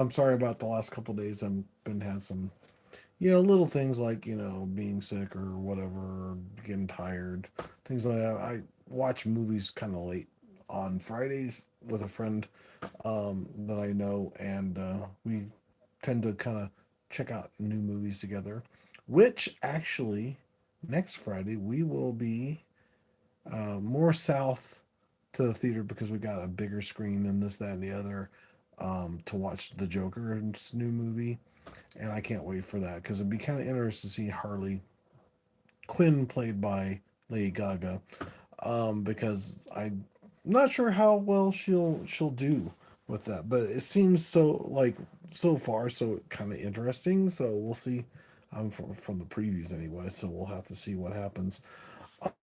I'm sorry about the last couple days. I've been had some, little things like being sick or whatever, getting tired, things like that. I watch movies kind of late on Fridays with a friend that I know, and we tend to kind of check out new movies together. Which actually, next Friday we will be more south to the theater because we got a bigger screen and this, that, and the other to watch the Joker's new movie, and I can't wait for that because it'd be kind of interesting to see Harley Quinn played by Lady Gaga, because I'm not sure how well she'll do with that, but it seems so like so far so kind of interesting. So we'll see. From the previews anyway, so we'll have to see what happens.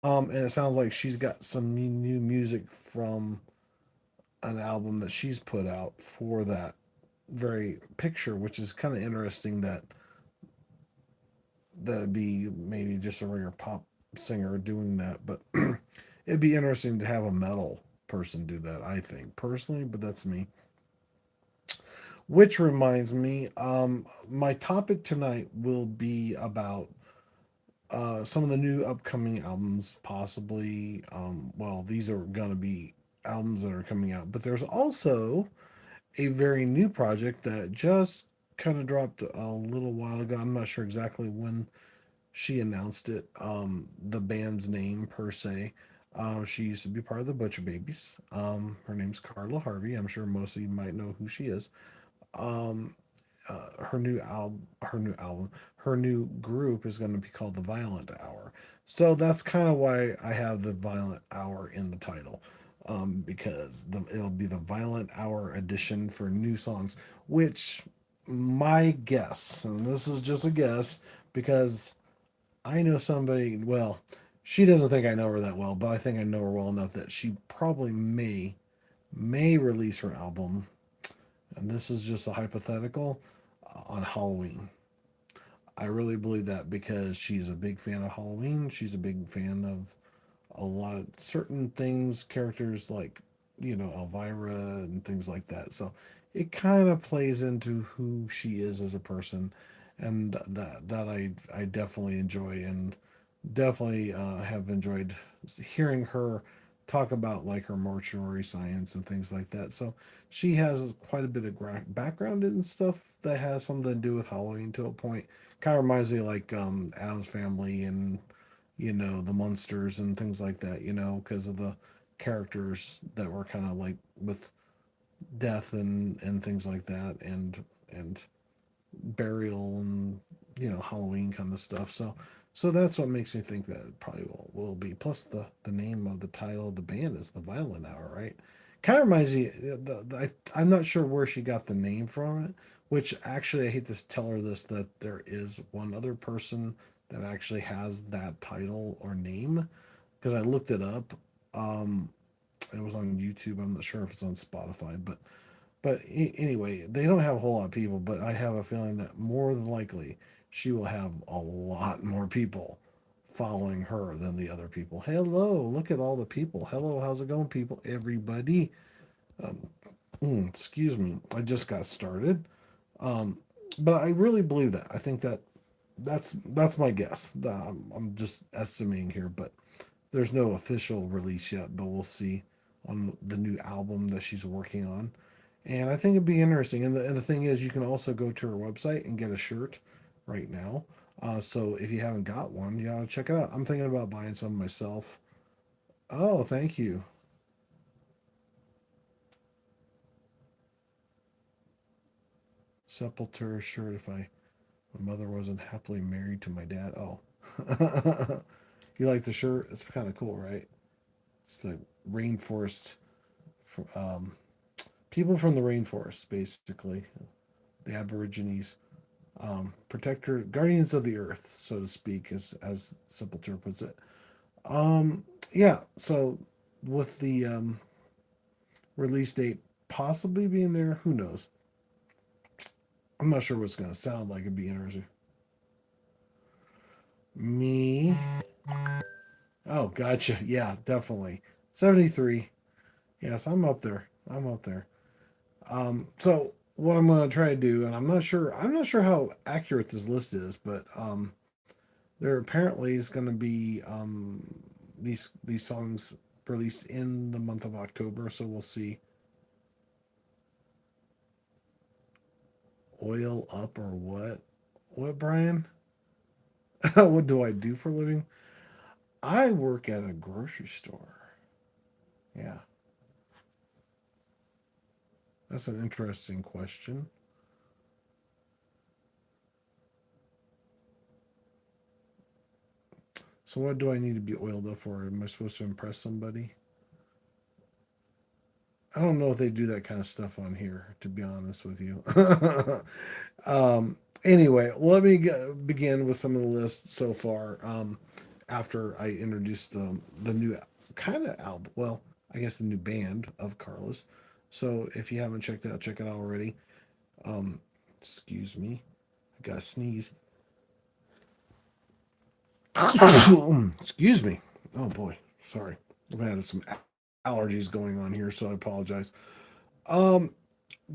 And it sounds like she's got some new music from an album that she's put out for that very picture, which is kind of interesting that that'd be maybe just a regular pop singer doing that, but it'd be interesting to have a metal person do that, I think, personally, but that's me. Which reminds me, my topic tonight will be about some of the new upcoming albums, possibly. Well, these are going to be albums that are coming out, but there's also a very new project that just kind of dropped a little while ago. I'm not sure exactly when she announced it, the band's name per se. She used to be part of the Butcher Babies. Her name's Carla Harvey. I'm sure most of you might know who she is. Um, her new group is going to be called the Violent Hour. So that's kind of why I have the Violent Hour in the title, because it'll be the Violent Hour edition for new songs. Which my guess, and this is just a guess, because I know somebody. Well, she doesn't think I know her that well, but I think I know her well enough that she probably may release her album, and this is just a hypothetical, on Halloween. I really believe that because she's a big fan of Halloween. She's a big fan of a lot of certain things, characters like, Elvira and things like that. So it kind of plays into who she is as a person, and that I definitely enjoy, and definitely have enjoyed hearing her talk about like her mortuary science and things like that. So she has quite a bit of background in stuff that has something to do with Halloween to a point. Kind of reminds me like Adam's Family and the monsters and things like that. Because of the characters that were kind of like with death and things like that, and burial and Halloween kind of stuff. So that's what makes me think that it probably will be. Plus the name of the title of the band is the Violent Hour, right? Kind of reminds me. I'm not sure where she got the name from it. Which actually, I hate to tell her this, that there is one other person that actually has that title or name, because I looked it up. Um, it was on YouTube. I'm not sure if it's on Spotify, but anyway, they don't have a whole lot of people, but I have a feeling that more than likely she will have a lot more people following her than the other people. Hello, look at all the people. Hello, how's it going, people? Everybody. Um, excuse me, I just got started. Um, but I really believe that. I think that's my guess. I'm just estimating here, but there's no official release yet. But we'll see on the new album that she's working on, and I think it'd be interesting. And the thing is, you can also go to her website and get a shirt right now. So if you haven't got one, you gotta check it out. I'm thinking about buying some myself. Oh, thank you. Sepultura shirt. If my mother wasn't happily married to my dad. Oh, you like the shirt? It's kind of cool, right? It's the rainforest. Um, People from the rainforest, basically, the Aborigines, protector, guardians of the earth, so to speak, as Sepultura puts it. Um, yeah. So with the release date possibly being there, who knows? I'm not sure what it's gonna sound like. It'd be interesting. Me. Oh, gotcha. Yeah, definitely. 73. Yes, I'm up there. I'm up there. So what I'm gonna try to do, and I'm not sure how accurate this list is, but there apparently is gonna be these songs released in the month of October, so we'll see. Oil up or what? What, Brian? What do I do for a living? I work at a grocery store. Yeah, that's an interesting question. So, what do I need to be oiled up for? Am I supposed to impress somebody? I don't know if they do that kind of stuff on here, to be honest with you. Anyway, let me begin with some of the list so far. After I introduced the new kind of album, well, I guess the new band of Carlos. So if you haven't checked it out, check it out already. Um, Excuse me, I got to sneeze. Excuse me. Oh boy, sorry. I've had some allergies going on here, so I apologize. Um,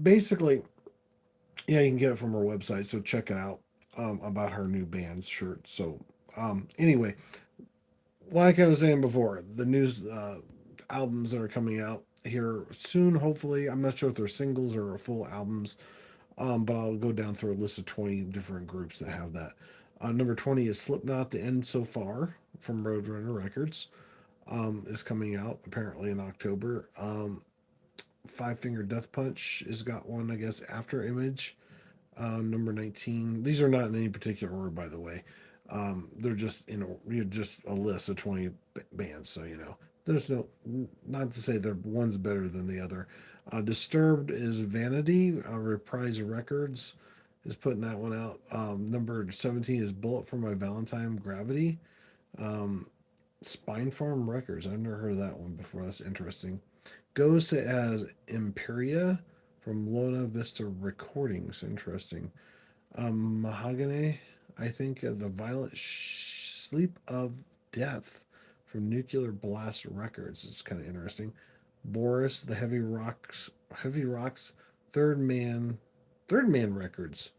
Basically, yeah, you can get it from her website, so check it out. About her new band shirt. So, anyway, like I was saying before, the news albums that are coming out here soon. Hopefully, I'm not sure if they're singles or full albums. But I'll go down through a list of 20 different groups that have that. Number 20 is Slipknot, The End So Far from Roadrunner Records. Is coming out apparently in October. Five Finger Death Punch has got one, I guess, after Image. Number 19. These are not in any particular order, by the way. They're just just a list of 20 bands, so there's no, not to say they're one's better than the other. Disturbed is Vanity. Reprise Records is putting that one out. Number 17 is Bullet for My Valentine, Gravity. Um, Spine Farm Records. I've never heard of that one before. That's interesting. Goes as Imperia from Lona Vista Recordings. Interesting. Mahogany, I think the Violent Sleep of Death from Nuclear Blast Records. It's kind of interesting. Boris, the Heavy Rocks, Third Man, Third Man Records.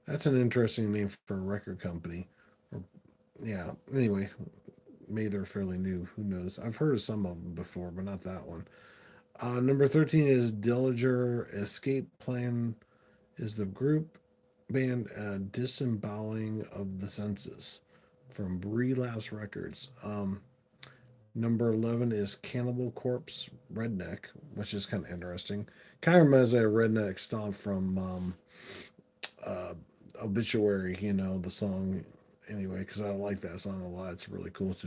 That's an interesting name for a record company. Or, yeah. Anyway, maybe they're fairly new. Who knows? I've heard of some of them before, but not that one. Number 13 is Dillinger. Escape Plan is the group band Disemboweling of the Senses from Relapse Records. Number 11 is Cannibal Corpse Redneck, which is kind of interesting. Kind of reminds me of Redneck Stomp from uh, Obituary, the song. Anyway, because I like that song a lot. It's really cool. It's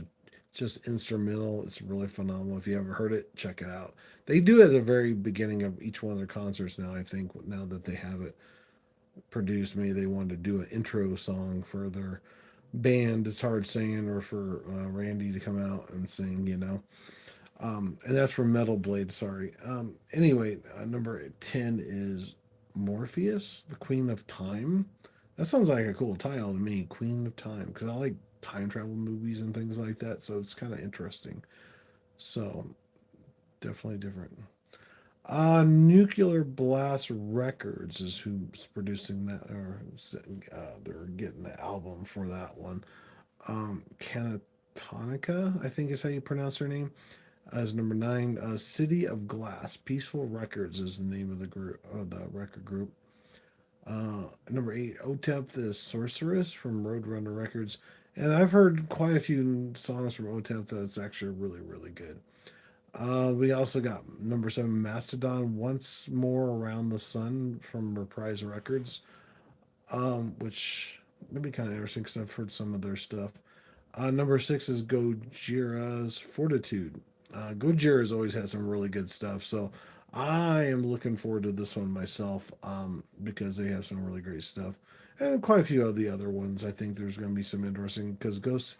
just instrumental. It's really phenomenal. If you haven't heard it, check it out. They do it at the very beginning of each one of their concerts now, I think, now that they have it produced. Maybe they wanted to do an intro song for their band. It's hard saying, or for Randy to come out and sing, and that's from Metal Blade. Sorry. Anyway, number 10 is Morpheus, the Queen of Time. That sounds like a cool title to me, Queen of Time, because I like time travel movies and things like that. So it's kind of interesting. So definitely different. Nuclear Blast Records is who's producing that, or they're getting the album for that one. Canatonica, I think is how you pronounce her name, as number 9. City of Glass, Peaceful Records is the name of the group, the record group. Number 8, Otep the Sorceress from Roadrunner Records, and I've heard quite a few songs from Otep that's actually really, really good. We also got number 7, Mastodon, Once More Around the Sun from Reprise Records, which would be kind of interesting because I've heard some of their stuff. Number 6 is Gojira's Fortitude. Gojira's always had some really good stuff, so I am looking forward to this one myself, because they have some really great stuff, and quite a few of the other ones. I think there's going to be some interesting because Ghost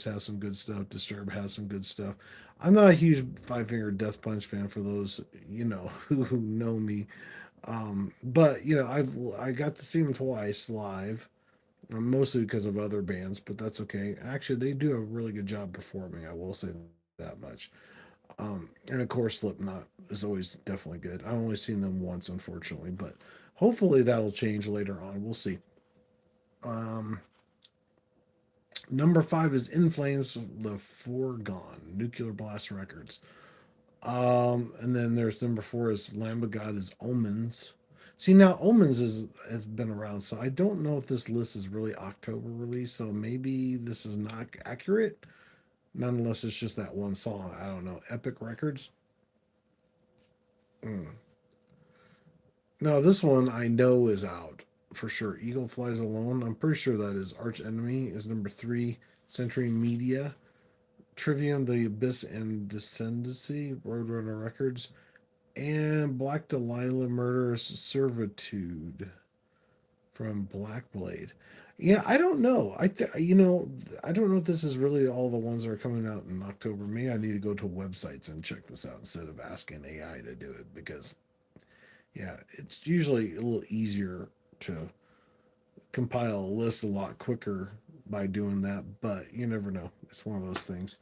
has some good stuff. Disturb has some good stuff. I'm not a huge Five Finger Death Punch fan for those who know me, but I got to see them twice live, mostly because of other bands, but that's okay. Actually, they do a really good job performing. I will say that much. And of course, Slipknot is always definitely good. I've only seen them once, unfortunately, but Hopefully that'll change later on. We'll see. Um, Number five is In Flames, The Foregone, Nuclear Blast Records. And then there's number four is Lamb of God is Omens. See now, Omens has been around, so I don't know if this list is really October release. So maybe this is not accurate. Nonetheless, it's just that one song. I don't know. Epic Records. Mm. No, this one I know is out for sure. Eagle Flies Alone. I'm pretty sure that is Arch Enemy is number three. Century Media. Trivium, The Abyss and Descendancy. Roadrunner Records. And Black Delilah Murderous Servitude from Black Blade. Yeah, I don't know. I don't know if this is really all the ones that are coming out in October. Maybe I need to go to websites and check this out instead of asking AI to do it because yeah, it's usually a little easier to compile a list a lot quicker by doing that, but you never know. It's one of those things.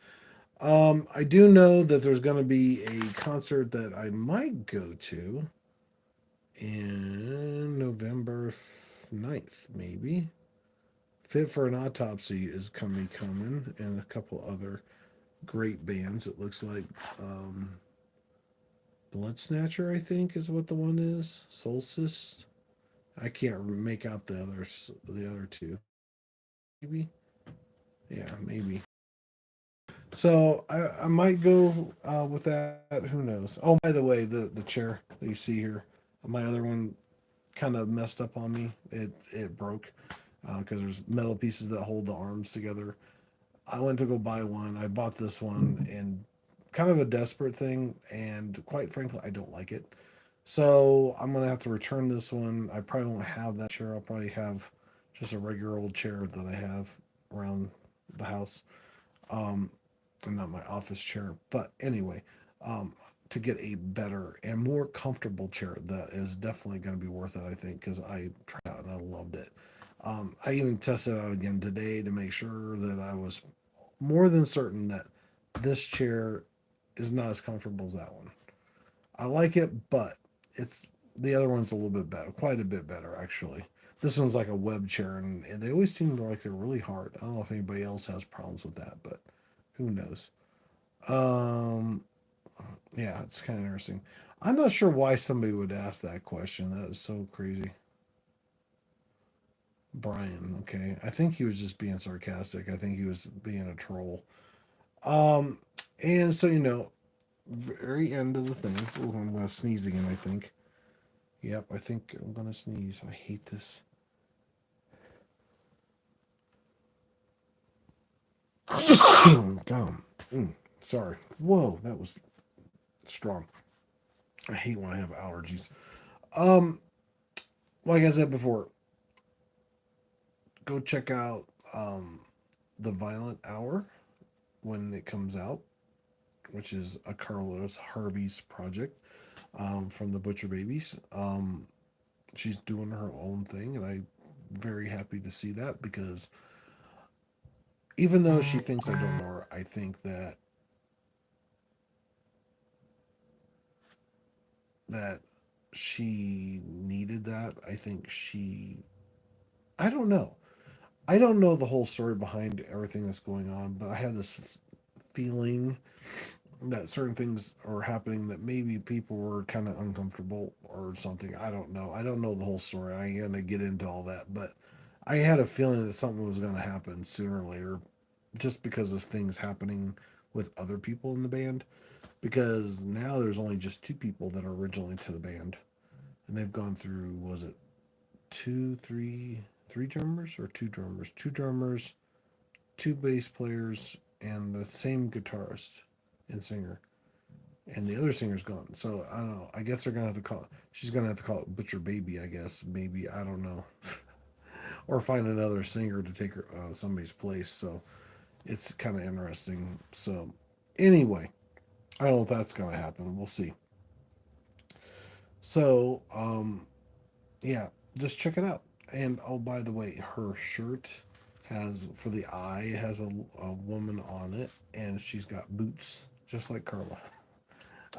I do know that there's going to be a concert that I might go to in November 9th, maybe. Fit for an Autopsy is coming, and a couple other great bands. It looks like Blood Snatcher, I think, is what the one is. Solstice. I can't make out the other two. Maybe, yeah, maybe. So I might go with that. Who knows? Oh, by the way, the chair that you see here, my other one kind of messed up on me. It broke because there's metal pieces that hold the arms together. I went to go buy one. I bought this one and kind of a desperate thing, and quite frankly, I don't like it. So I'm gonna have to return this one. I probably won't have that chair. I'll probably have just a regular old chair that I have around the house, um, and not my office chair. But anyway, um, to get a better and more comfortable chair that is definitely going to be worth it, I think, because I tried it out and I loved it. I even tested it out again today to make sure that I was more than certain that this chair is not as comfortable as that one. I like it, but it's the other one's a little bit better, quite a bit better actually. This one's like a web chair, and they always seem like they're really hard. I don't know if anybody else has problems with that, but who knows? Um, yeah, it's kind of interesting. I'm not sure why somebody would ask that question. That is so crazy. Brian, okay. I think he was just being sarcastic. I think he was being a troll. Um, and so very end of the thing. Ooh, I'm gonna sneeze again. I think. Yep, I think I'm gonna sneeze. I hate this. Gum. Sorry. Whoa, that was strong. I hate when I have allergies. Um, like I said before, go check out the Violent Hour when it comes out, which is a Carlos Harvey's project from the Butcher Babies. She's doing her own thing, and I'm very happy to see that because even though she thinks I don't know her, I think that she needed that. I think I don't know. I don't know the whole story behind everything that's going on, but I have this feeling that certain things are happening that maybe people were kind of uncomfortable or something. I don't know. I don't know the whole story. I ain't gonna get into all that, but I had a feeling that something was gonna happen sooner or later, just because of things happening with other people in the band. Because now there's only just two people that are originally to the band, and they've gone through was it three drummers or two drummers, two bass players, and the same guitarist and singer, and the other singer's gone. So I don't know. I guess they're gonna have to call. She's gonna have to call it Butcher Baby. I guess maybe I don't know, or find another singer to take her somebody's place. So it's kind of interesting. So anyway, I don't know if that's gonna happen. We'll see. So yeah, just check it out. And oh, by the way, her shirt has for the eye has a woman on it, and she's got boots just like Carla.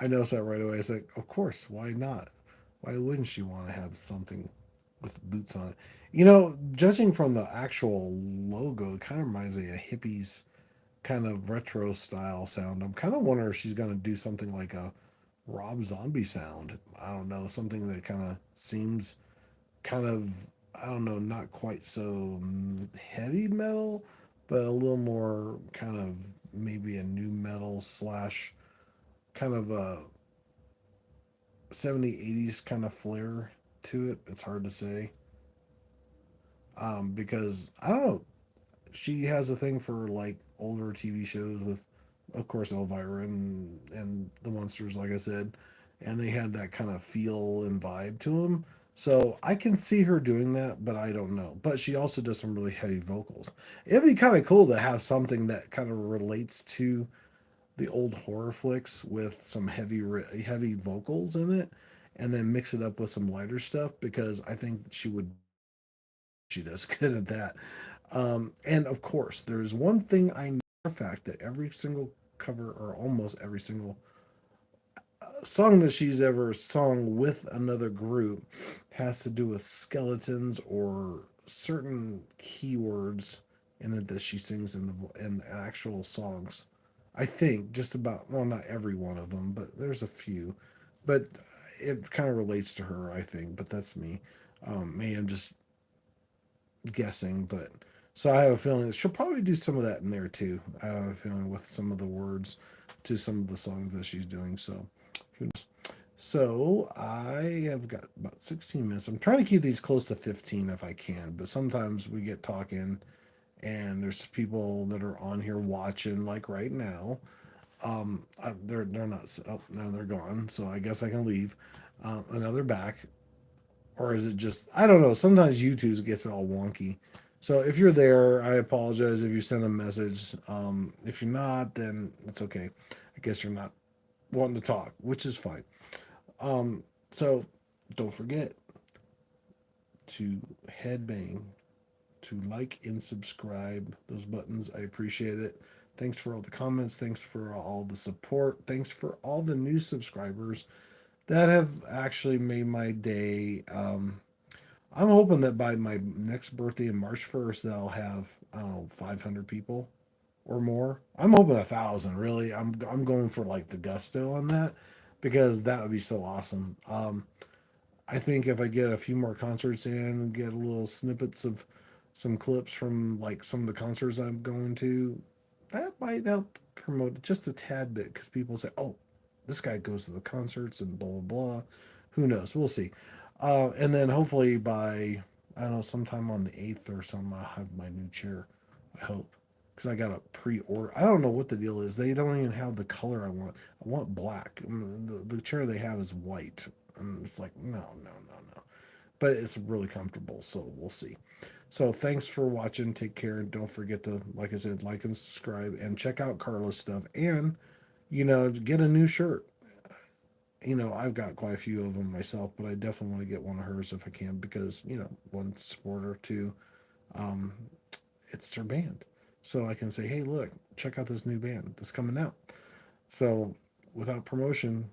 I noticed that right away. It's like, of course, why not? Why wouldn't she want to have something with boots on it? You know, judging from the actual logo, it kind of reminds me of hippies kind of retro style sound. I'm kind of wondering if she's going to do something like a Rob Zombie sound. I don't know, something that kind of seems kind of, I don't know, not quite so heavy metal, but a little more kind of maybe a new metal slash kind of a 70s, 80s kind of flair to it. It's hard to say because I don't know. She has a thing for like older TV shows with, of course, Elvira and the Monsters, like I said, and they had that kind of feel and vibe to them. So I can see her doing that, but I don't know. But she also does some really heavy vocals. It'd be kind of cool to have something that kind of relates to the old horror flicks with some heavy vocals in it, and then mix it up with some lighter stuff because I think she would she does good at that. And of course, there's one thing I know for a fact that every single cover or almost every single song that she's ever sung with another group has to do with skeletons or certain keywords in it that she sings in the actual songs. I think just about, well, not every one of them, but there's a few. But it kind of relates to her, I think. But that's me. Maybe I'm just guessing, but so I have a feeling that she'll probably do some of that in there too. I have a feeling with some of the words to some of the songs that she's doing. So who knows? So I have got about 16 minutes. I'm trying to keep these close to 15 if I can, but sometimes we get talking and there's people that are on here watching like right now. They're not. Oh, no, they're gone. So I guess I can leave. Another back, or is it just I don't know. Sometimes YouTube gets all wonky. So if you're there, I apologize if you send a message. If you're not, then it's okay. I guess you're not wanting to talk, which is fine. So don't forget to headbang, to like and subscribe those buttons. I appreciate it. Thanks for all the comments. Thanks for all the support. Thanks for all the new subscribers that have actually made my day. I'm hoping that by my next birthday in March 1st, that I'll have, I don't know, 500 people or more. I'm hoping 1,000. Really, I'm going for like the gusto on that because that would be so awesome. I think if I get a few more concerts in, get a little snippets of some clips from like some of the concerts I'm going to, that might help promote it just a tad bit because people say, "Oh, this guy goes to the concerts and blah blah blah." Who knows? We'll see. And then hopefully by I don't know sometime on the 8th or something, I'll have my new chair. I hope because I got a pre-order. I don't know what the deal is. They don't even have the color I want. I want black. The chair they have is white. And it's like, no, no, no, no. But it's really comfortable, so we'll see. So thanks for watching. Take care, and don't forget to, like I said, like and subscribe, and check out Carla's stuff, and get a new shirt. I've got quite a few of them myself, but I definitely want to get one of hers if I can because one supporter, two, um, it's their band, so I can say, hey, look, check out this new band that's coming out. So without promotion,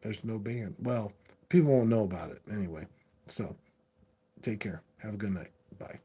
there's no band. Well, people won't know about it anyway. So take care. Have a good night. Bye.